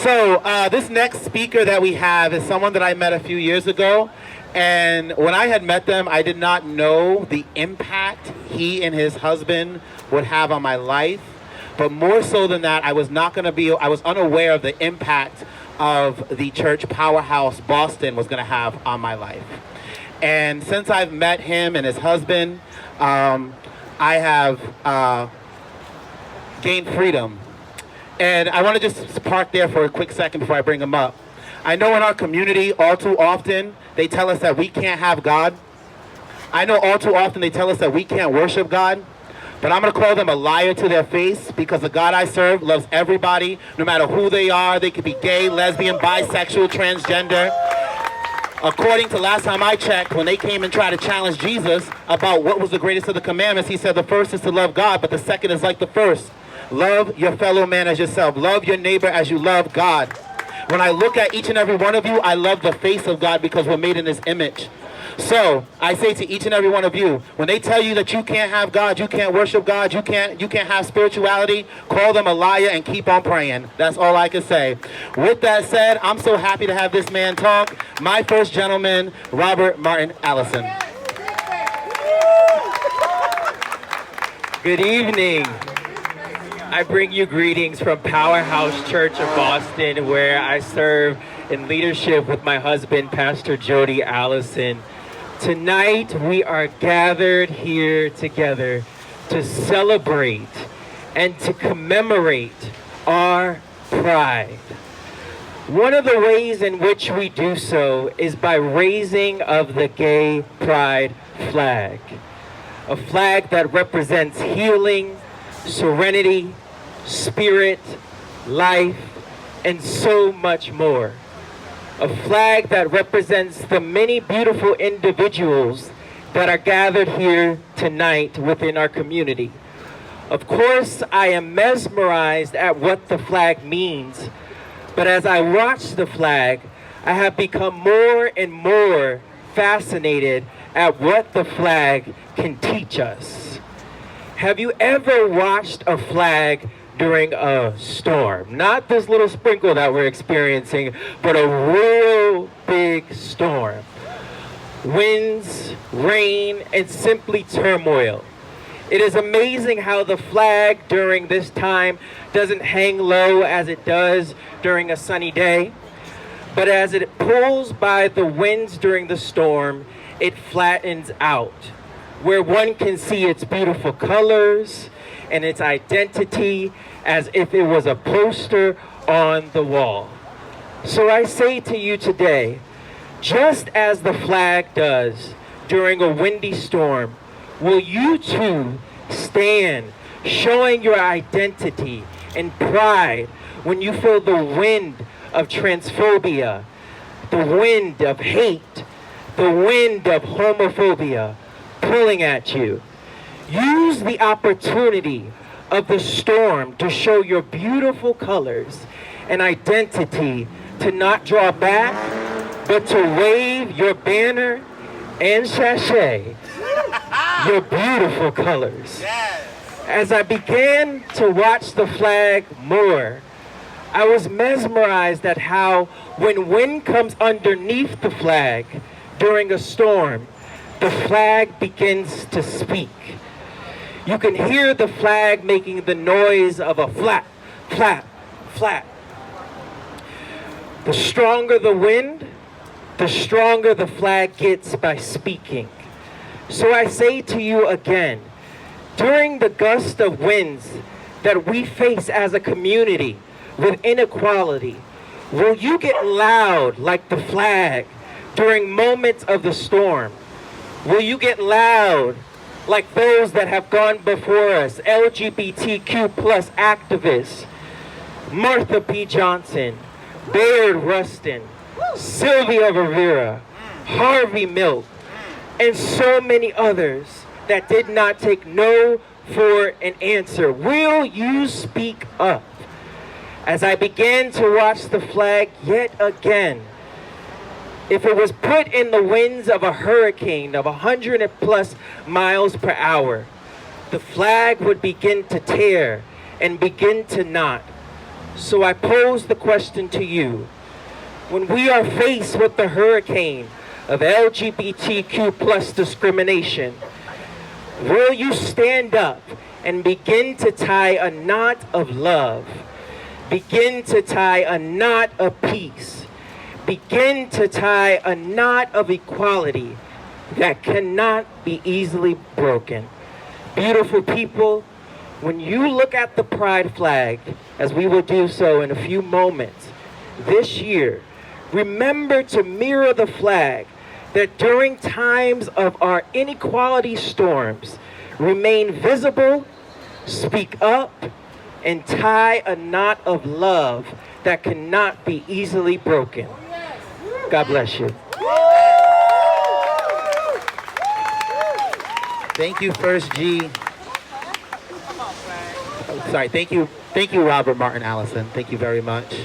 So this next speaker that we have is someone that I met a few years ago. And when I had met them, I did not know the impact he and his husband would have on my life. But more so than that, I was unaware of the impact of the church Powerhouse Boston was going to have on my life. And since I've met him and his husband, I have gained freedom. And I want to just park there for a quick second before I bring him up. I know in our community, all too often, they tell us that we can't have God. I know all too often they tell us that we can't worship God. But I'm going to call them a liar to their face, because the God I serve loves everybody, no matter who they are. They could be gay, lesbian, bisexual, transgender. According to last time I checked, when they came and tried to challenge Jesus about what was the greatest of the commandments, he said the first is to love God, but the second is like the first. Love your fellow man as yourself. Love your neighbor as you love God. When I look at each and every one of you, I love the face of God, because we're made in his image. So I say to each and every one of you, when they tell you that you can't have God, you can't worship God, you can't have spirituality, call them a liar and keep on praying. That's all I can say. With that said, I'm so happy to have this man talk. My first gentleman, Robert Martin Allison. Good evening. I bring you greetings from Powerhouse Church of Boston, where I serve in leadership with my husband, Pastor Jody Allison. Tonight, we are gathered here together to celebrate and to commemorate our pride. One of the ways in which we do so is by raising of the gay pride flag, a flag that represents healing, serenity, spirit, life, and so much more. A flag that represents the many beautiful individuals that are gathered here tonight within our community. Of course, I am mesmerized at what the flag means, but as I watch the flag, I have become more and more fascinated at what the flag can teach us. Have you ever watched a flag during a storm? Not this little sprinkle that we're experiencing, but a real big storm. Winds, rain, and simply turmoil. It is amazing how the flag during this time doesn't hang low as it does during a sunny day, but as it pulls by the winds during the storm, it flattens out, where one can see its beautiful colors and its identity as if it was a poster on the wall. So I say to you today, just as the flag does during a windy storm, will you too stand showing your identity and pride when you feel the wind of transphobia, the wind of hate, the wind of homophobia pulling at you? Use the opportunity of the storm to show your beautiful colors and identity, to not draw back, but to wave your banner and sachet, your beautiful colors. As I began to watch the flag more, I was mesmerized at how when wind comes underneath the flag during a storm, the flag begins to speak. You can hear the flag making the noise of a flap, flap, flap. The stronger the wind, the stronger the flag gets by speaking. So I say to you again, during the gust of winds that we face as a community with inequality, will you get loud like the flag during moments of the storm? Will you get loud like those that have gone before us, LGBTQ plus activists, Marsha P. Johnson, Bayard Rustin, Sylvia Rivera, Harvey Milk, and so many others that did not take no for an answer? Will you speak up? As I began to watch the flag yet again, if it was put in the winds of a hurricane of 100 plus miles per hour, the flag would begin to tear and begin to knot. So I pose the question to you. When we are faced with the hurricane of LGBTQ plus discrimination, will you stand up and begin to tie a knot of love? Begin to tie a knot of peace. Begin to tie a knot of equality that cannot be easily broken. Beautiful people, when you look at the pride flag, as we will do so in a few moments, this year, remember to mirror the flag that during times of our inequality storms, remain visible, speak up, and tie a knot of love that cannot be easily broken. God bless you. Thank you, First G. Sorry, thank you, Robert Martin Allison. Thank you very much.